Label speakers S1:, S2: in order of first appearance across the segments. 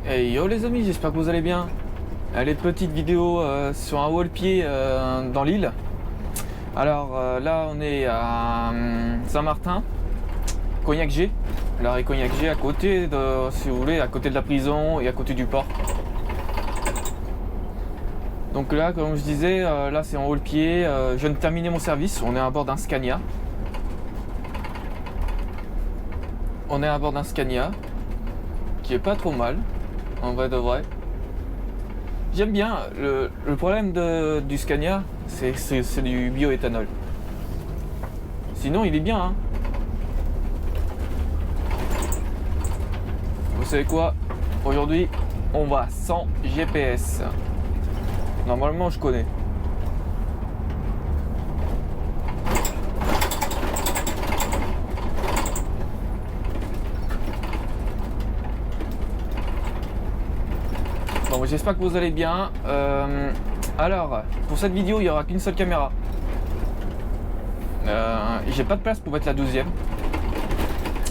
S1: Hey yo les amis, j'espère que vous allez bien. Allez, petite vidéo sur un haut-le-pied dans l'île. Alors là on est à Saint-Martin, Cognac-G. L'arrêt Cognac-G à côté de, si vous voulez, à côté de la prison et à côté du port. Donc là, comme je disais, là c'est en haut-le-pied. Je viens de terminer mon service, on est à bord d'un Scania. On est à bord d'un Scania qui est pas trop mal, en vrai de vrai. J'aime bien. Le problème du Scania, c'est du bioéthanol. Sinon, il est bien. Hein. Vous savez quoi? Aujourd'hui, on va sans GPS. Normalement, je connais. Bon, j'espère que vous allez bien. Alors, pour cette vidéo, il n'y aura qu'une seule caméra. J'ai pas de place pour mettre la 12e.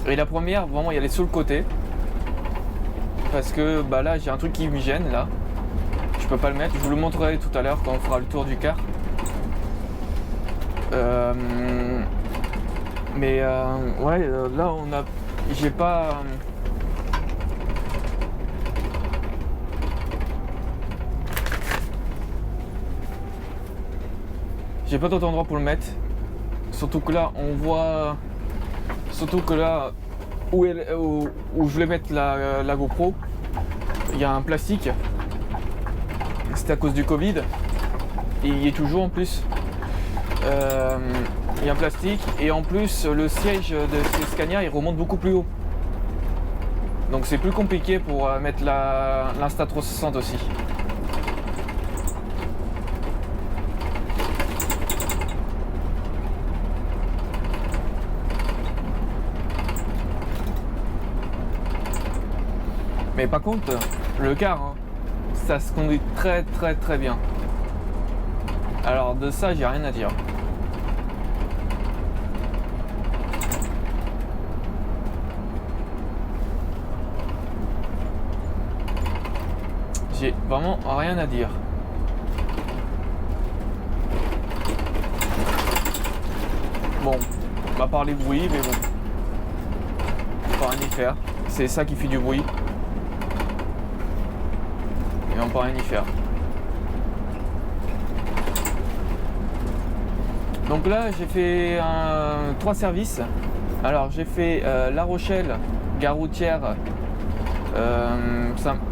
S1: Et la première, vraiment, elle est sur le côté. Parce que bah là, j'ai un truc qui me gêne là. Je peux pas le mettre. Je vous le montrerai tout à l'heure quand on fera le tour du car. Ouais, là, j'ai pas. J'ai pas d'autre endroit pour le mettre. Surtout que là, on voit. Surtout que là, où je voulais mettre la GoPro, il y a un plastique. C'était à cause du Covid. Et il y est toujours en plus. Il y a un plastique. Et en plus, le siège de ces Scania, il remonte beaucoup plus haut. Donc c'est plus compliqué pour mettre l'Insta360 aussi. Mais par contre, le car, hein, ça se conduit très très très bien. Alors de ça, j'ai rien à dire. J'ai vraiment rien à dire. Bon, on va parler bruit, mais bon. On peut rien y faire. C'est ça qui fait du bruit. Et on peut rien y faire. Donc là j'ai fait 3 services. Alors j'ai fait La Rochelle, Gare Routière,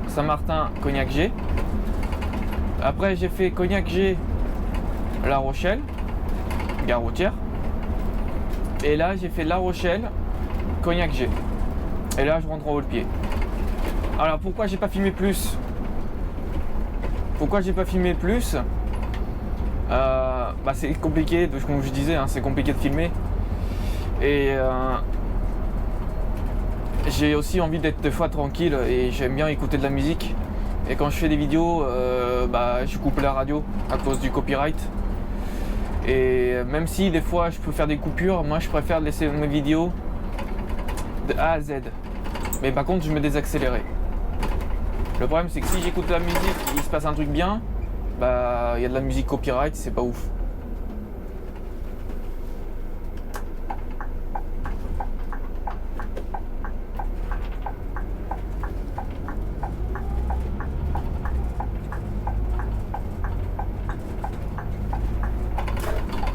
S1: Saint-Martin, Cognac-G. Après j'ai fait Cognac-G, La Rochelle, Gare Routière. Et là j'ai fait La Rochelle, Cognac-G. Et là je rentre en haut-le-pied. Alors pourquoi j'ai pas filmé plus? Pourquoi j'ai pas filmé plus? Bah c'est compliqué, comme je disais, hein, c'est compliqué de filmer. Et j'ai aussi envie d'être des fois tranquille et j'aime bien écouter de la musique. Et quand je fais des vidéos, bah je coupe la radio à cause du copyright. Et même si des fois je peux faire des coupures, moi je préfère laisser mes vidéos de A à Z. Mais par contre je mets des accélérés. Le problème c'est que si j'écoute de la musique et il se passe un truc bien, bah il y a de la musique copyright, c'est pas ouf.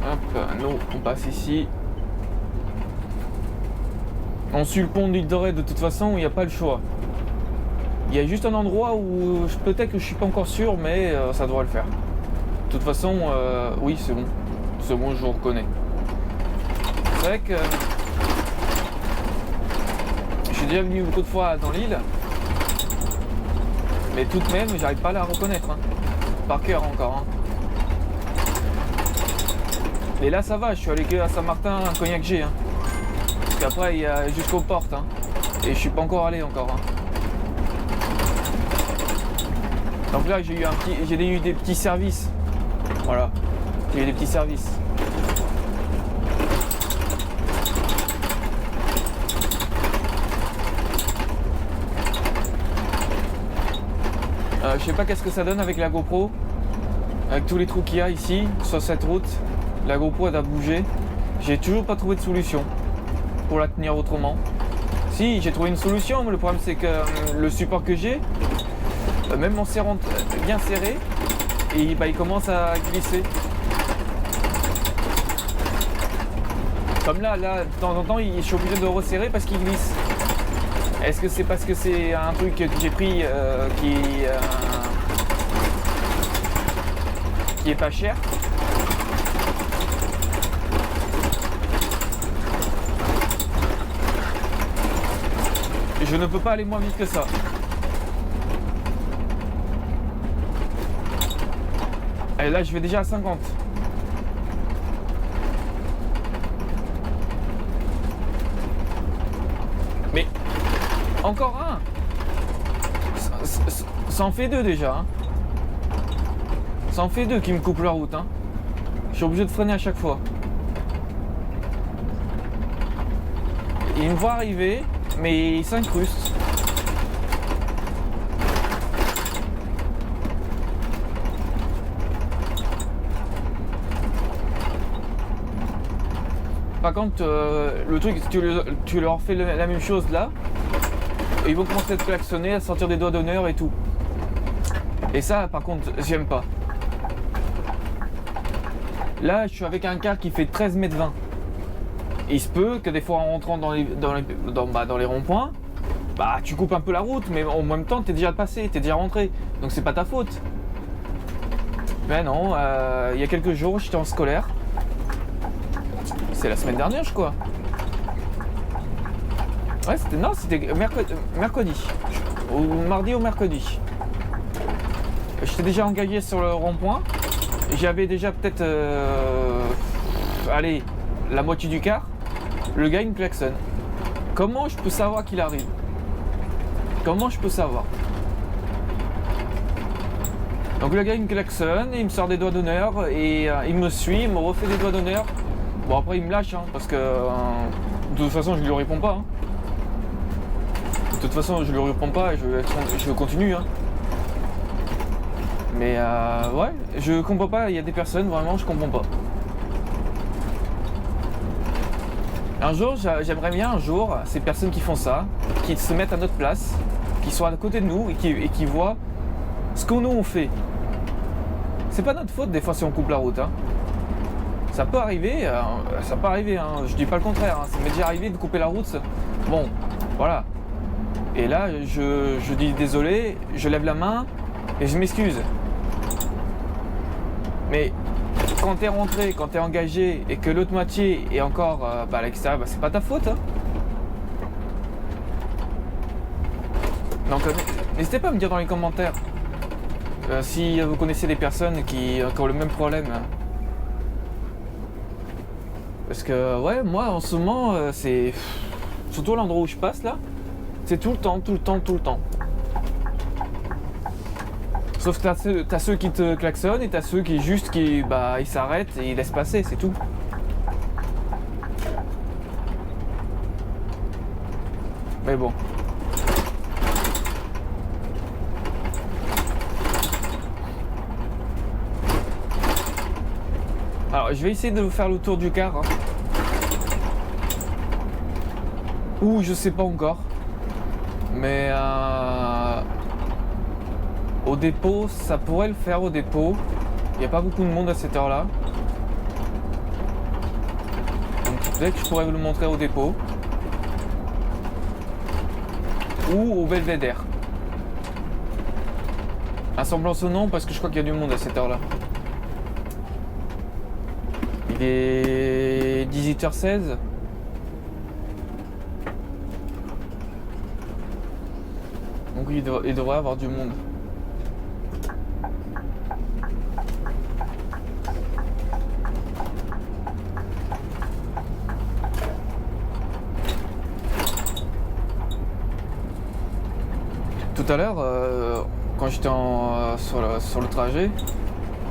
S1: Hop, nous on passe ici. On suit le pont de l'île Dorée de toute façon, il n'y a pas le choix. Il y a juste un endroit où peut-être que je suis pas encore sûr, mais ça devrait le faire. De toute façon, oui, c'est bon. C'est bon, je vous reconnais. C'est vrai que je suis déjà venu beaucoup de fois dans l'île, mais tout de même, j'arrive pas à la reconnaître. Hein. Par cœur encore. Hein. Et là, ça va, je suis allé que à Saint-Martin, Cognac-G. Hein. Parce qu'après, il y a jusqu'aux portes. Hein. Et je suis pas encore allé encore. Hein. Donc là j'ai eu des petits services. Voilà. J'ai eu des petits services. Je sais pas qu'est-ce que ça donne avec la GoPro. Avec tous les trous qu'il y a ici, sur cette route. La GoPro elle a bougé. J'ai toujours pas trouvé de solution pour la tenir autrement. Si, j'ai trouvé une solution, mais le problème c'est que le support que j'ai, même en serrant bien serré, et, bah, il commence à glisser. Comme là, de temps en temps, je suis obligé de resserrer parce qu'il glisse. Est-ce que c'est parce que c'est un truc que j'ai pris qui est pas cher? Je ne peux pas aller moins vite que ça. Et là, je vais déjà à 50. Mais encore un. Ça en fait deux déjà. Hein. Ça en fait deux qui me coupent la route. Hein. Je suis obligé de freiner à chaque fois. Il me voit arriver, mais il s'incruste. Par contre, le truc, tu leur fais la même chose là, et ils vont commencer à te klaxonner, à sortir des doigts d'honneur et tout. Et ça, par contre, j'aime pas. Là, je suis avec un car qui fait 13 mètres 20. Il se peut que des fois, en rentrant dans les ronds-points, bah, tu coupes un peu la route, mais en même temps, t'es déjà passé, t'es déjà rentré. Donc, c'est pas ta faute. Mais non, il y a quelques jours, j'étais en scolaire. C'est la semaine dernière, je crois. Ouais, c'était mercredi. Ou mardi ou mercredi. J'étais déjà engagé sur le rond-point. J'avais déjà peut-être, allez, la moitié du quart. Le gars, il me klaxonne. Comment je peux savoir qu'il arrive? Comment je peux savoir? Donc le gars, il me klaxonne, il me sort des doigts d'honneur et il me suit, il me refait des doigts d'honneur. Bon, après, il me lâche, hein, parce que de toute façon, je lui réponds pas. Hein. De toute façon, je lui réponds pas et je continue. Hein. Mais ouais, je comprends pas. Il y a des personnes, vraiment, je comprends pas. Un jour, j'aimerais bien ces personnes qui font ça, qui se mettent à notre place, qui sont à côté de nous et qui voient ce que nous on fait. C'est pas notre faute des fois si on coupe la route. Hein. Ça peut arriver, hein. Je dis pas le contraire, hein. Ça m'est déjà arrivé de couper la route. Bon, voilà. Et là, je dis désolé, je lève la main et je m'excuse. Mais quand t'es rentré, quand t'es engagé et que l'autre moitié est encore à l'extérieur, c'est pas ta faute. Hein. Donc n'hésitez pas à me dire dans les commentaires si vous connaissez des personnes qui ont le même problème. Parce que ouais, moi en ce moment, c'est surtout à l'endroit où je passe là, c'est tout le temps. Sauf que t'as ceux qui te klaxonnent et t'as ceux qui ils s'arrêtent et ils laissent passer, c'est tout. Mais bon. Alors je vais essayer de vous faire le tour du car. Hein. Ou je sais pas encore. Mais au dépôt, ça pourrait le faire au dépôt. Il n'y a pas beaucoup de monde à cette heure-là. Donc peut-être que je pourrais vous le montrer au dépôt. Ou au Belvédère. Assemblance au nom parce que je crois qu'il y a du monde à cette heure-là. Il est 18h16. Donc il devrait y avoir du monde. Tout à l'heure, quand j'étais sur le trajet,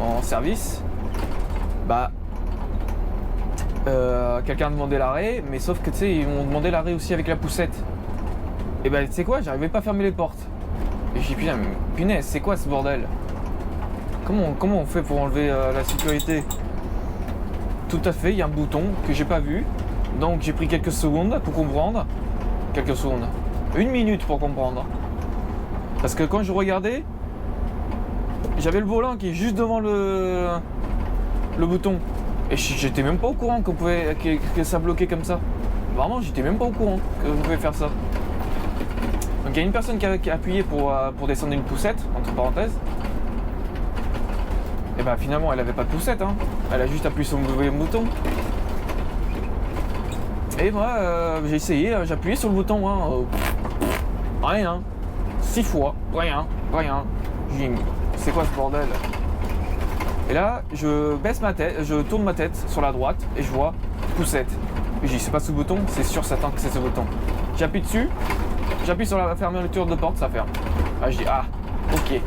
S1: en service, quelqu'un demandait l'arrêt, mais sauf que tu sais, ils m'ont demandé l'arrêt aussi avec la poussette. Et tu sais quoi, j'arrivais pas à fermer les portes. Et je dis putain, mais punaise, c'est quoi ce bordel? Comment on fait pour enlever la sécurité? Tout à fait, il y a un bouton que j'ai pas vu. Donc j'ai pris quelques secondes pour comprendre. Quelques secondes. 1 minute pour comprendre. Parce que quand je regardais, j'avais le volant qui est juste devant le bouton. Et j'étais même pas au courant que ça bloquait comme ça. Vraiment, j'étais même pas au courant que vous pouvez faire ça. Donc il y a une personne qui a appuyé pour descendre une poussette, entre parenthèses. Et bah finalement elle avait pas de poussette, hein. Elle a juste appuyé sur le bouton. Et moi j'ai essayé, j'ai appuyé sur le bouton, hein. Rien. 6 fois, rien. J'ai dit, c'est quoi ce bordel? Et là je baisse ma tête, je tourne ma tête sur la droite et je vois poussette. Et j'ai dit c'est pas ce bouton, c'est sûr certain que c'est ce bouton. J'appuie dessus, j'appuie sur la fermeture de porte, ça ferme. Ah je dis ah ok.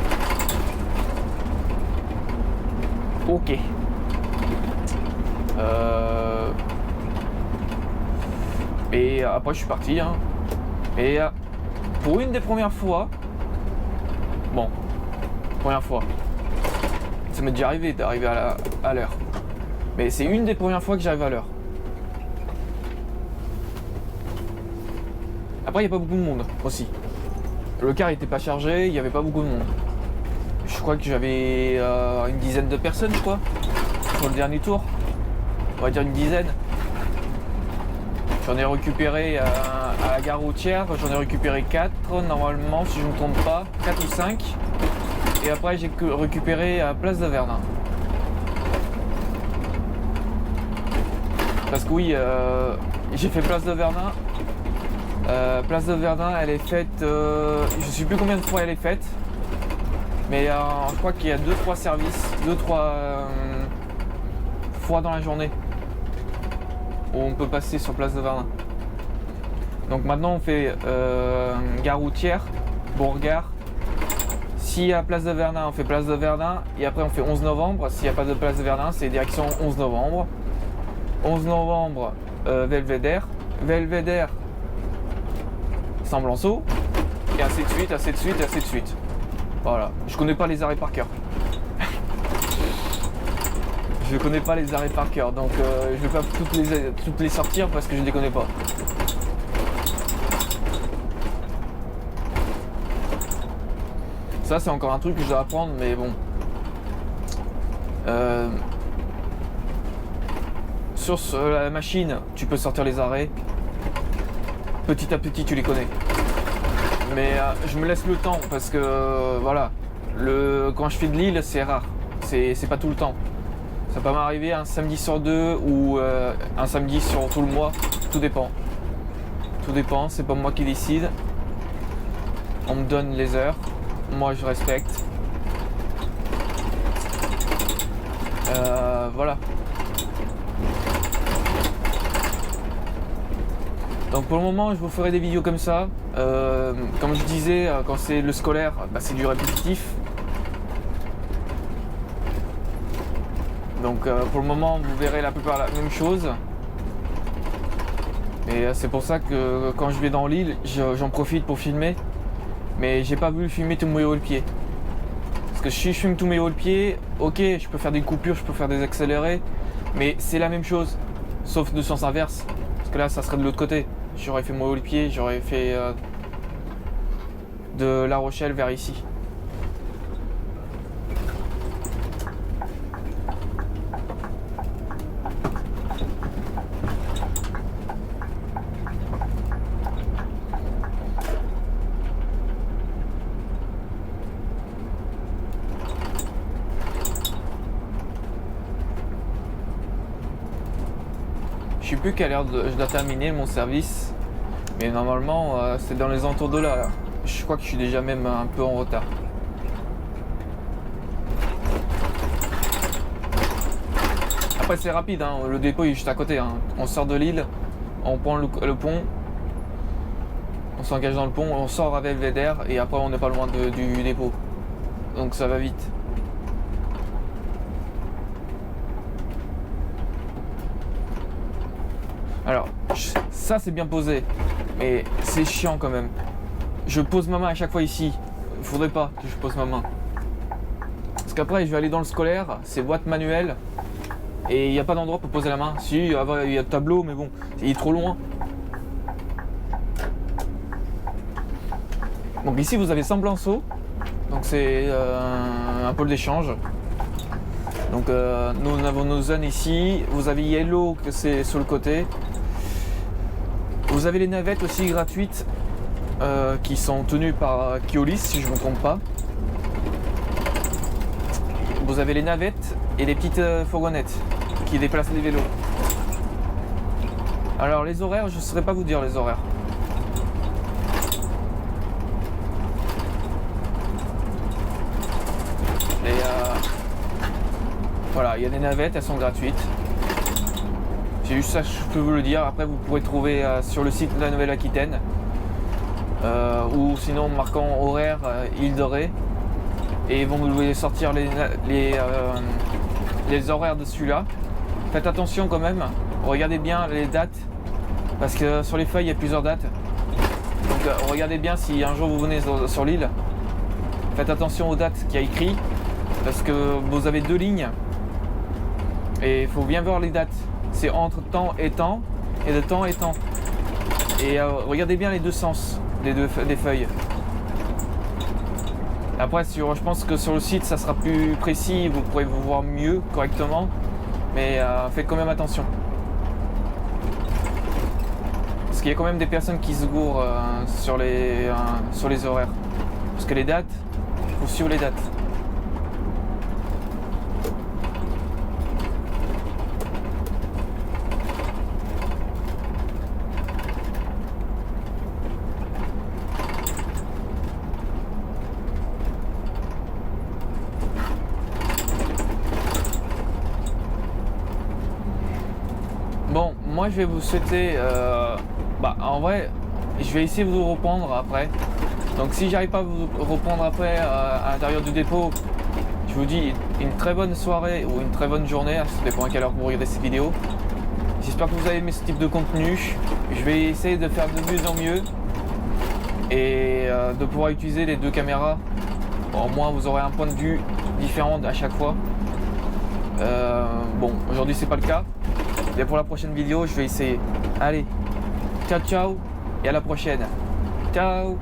S1: Ok. Et après je suis parti, hein. Et pour une des premières fois, bon, première fois, ça m'est déjà arrivé d'arriver à l'heure. Mais c'est une des premières fois que j'arrive à l'heure. Après il n'y a pas beaucoup de monde aussi. Le car n'était pas chargé, il n'y avait pas beaucoup de monde. Je crois que j'avais une dizaine de personnes, je crois, pour le dernier tour. On va dire une dizaine. J'en ai récupéré à la gare routière, j'en ai récupéré 4 normalement, si je ne me trompe pas, 4 ou 5. Et après j'ai récupéré à Place de Verdun. Parce que oui, j'ai fait Place de Verdun. Place de Verdun, elle est faite, je sais plus combien de fois elle est faite. Mais je crois qu'il y a 2-3 services, 2-3 fois dans la journée où on peut passer sur Place de Verdun. Donc maintenant on fait gare routière, Bourgard. S'il y a Place de Verdun, on fait Place de Verdun. Et après on fait 11 novembre. S'il n'y a pas de Place de Verdun, c'est direction 11 novembre. 11 novembre, Belvédère. Belvédère, Samblanceau. Et ainsi de suite, ainsi de suite, ainsi de suite. Voilà, je connais pas les arrêts par cœur. Je connais pas les arrêts par cœur, donc je vais pas toutes les sortir parce que je les connais pas. Ça c'est encore un truc que je dois apprendre, mais bon. Sur la machine, tu peux sortir les arrêts. Petit à petit, tu les connais. Mais je me laisse le temps parce que voilà, quand je fais de l'île, c'est rare, c'est pas tout le temps. Ça peut m'arriver un samedi sur 2 ou un samedi sur tout le mois, tout dépend. Tout dépend, c'est pas moi qui décide. On me donne les heures, moi je respecte. Voilà. Donc pour le moment je vous ferai des vidéos comme ça. Comme je disais, quand c'est le scolaire, bah, c'est du répétitif. Donc pour le moment vous verrez la plupart la même chose. Et c'est pour ça que quand je vais dans l'île, j'en profite pour filmer. Mais j'ai pas voulu filmer tout mes hauts le pied. Parce que si je filme tous mes hauts le pied, ok, je peux faire des coupures, je peux faire des accélérés. Mais c'est la même chose, sauf de sens inverse. Parce que là ça serait de l'autre côté. J'aurais fait mon haut le pied, j'aurais fait de La Rochelle vers ici. Je sais plus quelle heure je dois terminer mon service, mais normalement c'est dans les entours de là. Je crois que je suis déjà même un peu en retard. Après c'est rapide, hein. Le dépôt est juste à côté. Hein. On sort de l'île, on prend le pont, on s'engage dans le pont, on sort à Belvédère et après on n'est pas loin du dépôt. Donc ça va vite. Alors, ça c'est bien posé, mais c'est chiant quand même. Je pose ma main à chaque fois ici. il faudrait pas que je pose ma main. Parce qu'après, je vais aller dans le scolaire, c'est boîte manuelle, et il n'y a pas d'endroit pour poser la main. Si, il y a le tableau, mais bon, il est trop loin. Donc ici, vous avez Semblanceau, donc c'est un pôle d'échange. Donc nous avons nos zones ici, vous avez Yellow, que c'est sur le côté. Vous avez les navettes aussi gratuites, qui sont tenues par Keolis, si je ne me trompe pas. Vous avez les navettes et les petites fourgonnettes qui déplacent les vélos. Alors les horaires, je ne saurais pas vous dire les horaires. Voilà, il y a des navettes, elles sont gratuites. C'est juste ça que je peux vous le dire. Après, vous pourrez trouver sur le site de la Nouvelle-Aquitaine ou sinon en marquant horaire Île de Ré. Et ils vont vous sortir les horaires de celui-là. Faites attention quand même, regardez bien les dates, parce que sur les feuilles il y a plusieurs dates. Donc regardez bien si un jour vous venez sur l'île. Faites attention aux dates qu'il y a écrit, parce que vous avez 2 lignes. Et il faut bien voir les dates. C'est entre temps et temps, et de temps et temps. Et regardez bien les deux sens des feuilles. Après, je pense que sur le site, ça sera plus précis, vous pourrez vous voir mieux, correctement. Mais faites quand même attention. Parce qu'il y a quand même des personnes qui se gourrent sur les horaires. Parce que les dates, il faut suivre les dates. Bon, moi je vais vous souhaiter, en vrai, je vais essayer de vous reprendre après. Donc si j'arrive pas à vous reprendre après à l'intérieur du dépôt, je vous dis une très bonne soirée ou une très bonne journée, ça dépend à quelle heure vous regardez cette vidéo. J'espère que vous avez aimé ce type de contenu. Je vais essayer de faire de mieux en mieux et de pouvoir utiliser les 2 caméras. Bon, au moins vous aurez un point de vue différent à chaque fois. Bon, aujourd'hui c'est pas le cas. Et pour la prochaine vidéo, je vais essayer. Allez, ciao ciao et à la prochaine. Ciao.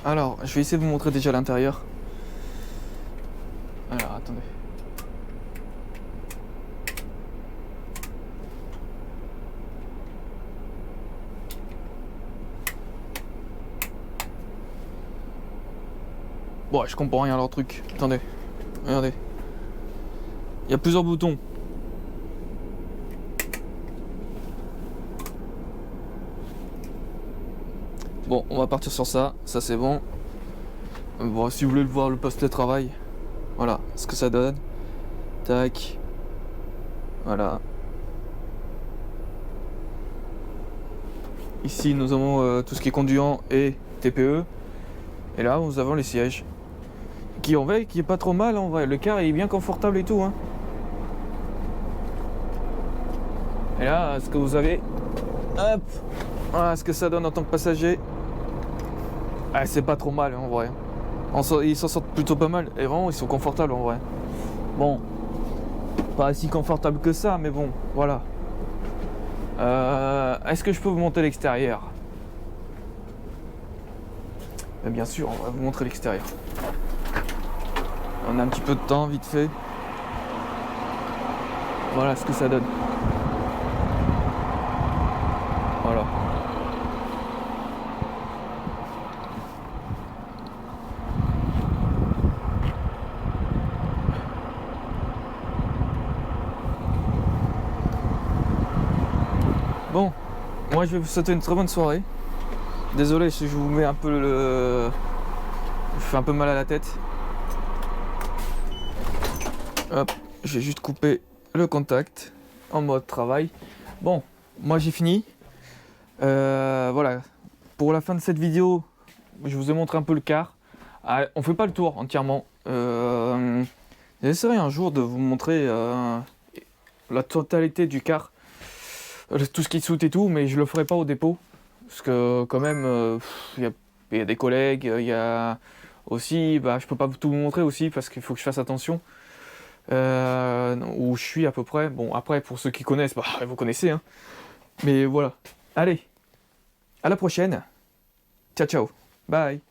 S1: Alors, je vais essayer de vous montrer déjà l'intérieur. Alors, attendez. Bon, je comprends rien à leur truc. Attendez, regardez. Il y a plusieurs boutons. Bon, on va partir sur ça. Ça, c'est bon. Bon, si vous voulez le voir le poste de travail, voilà ce que ça donne. Tac. Voilà. Ici nous avons tout ce qui est conduant et TPE. Et là nous avons les sièges. Qui en vrai, qui est pas trop mal en vrai. Le car est bien confortable et tout. Hein. Et là, ce que vous avez. Hop. Voilà ce que ça donne en tant que passager. Ah, c'est pas trop mal en vrai. Ils s'en sortent plutôt pas mal. Et vraiment, ils sont confortables en vrai. Bon. Pas si confortable que ça, mais bon, voilà. Est-ce que je peux vous montrer l'extérieur? Bien sûr, on va vous montrer l'extérieur. On a un petit peu de temps, vite fait. Voilà ce que ça donne. Voilà. Bon, moi je vais vous souhaiter une très bonne soirée. Désolé si je vous mets un peu le... Je fais un peu mal à la tête. Hop, j'ai juste coupé le contact en mode travail. Bon, moi j'ai fini. Voilà. Pour la fin de cette vidéo, je vous ai montré un peu le car. Ah, on fait pas le tour entièrement. J'essaierai un jour de vous montrer la totalité du car. Tout ce qui saute et tout, mais je le ferai pas au dépôt. Parce que quand même, il y a des collègues, il y a aussi, je peux pas tout vous montrer aussi parce qu'il faut que je fasse attention. Où je suis à peu près. Bon, après, pour ceux qui connaissent, vous connaissez. Hein. Mais voilà. Allez, à la prochaine. Ciao, ciao. Bye.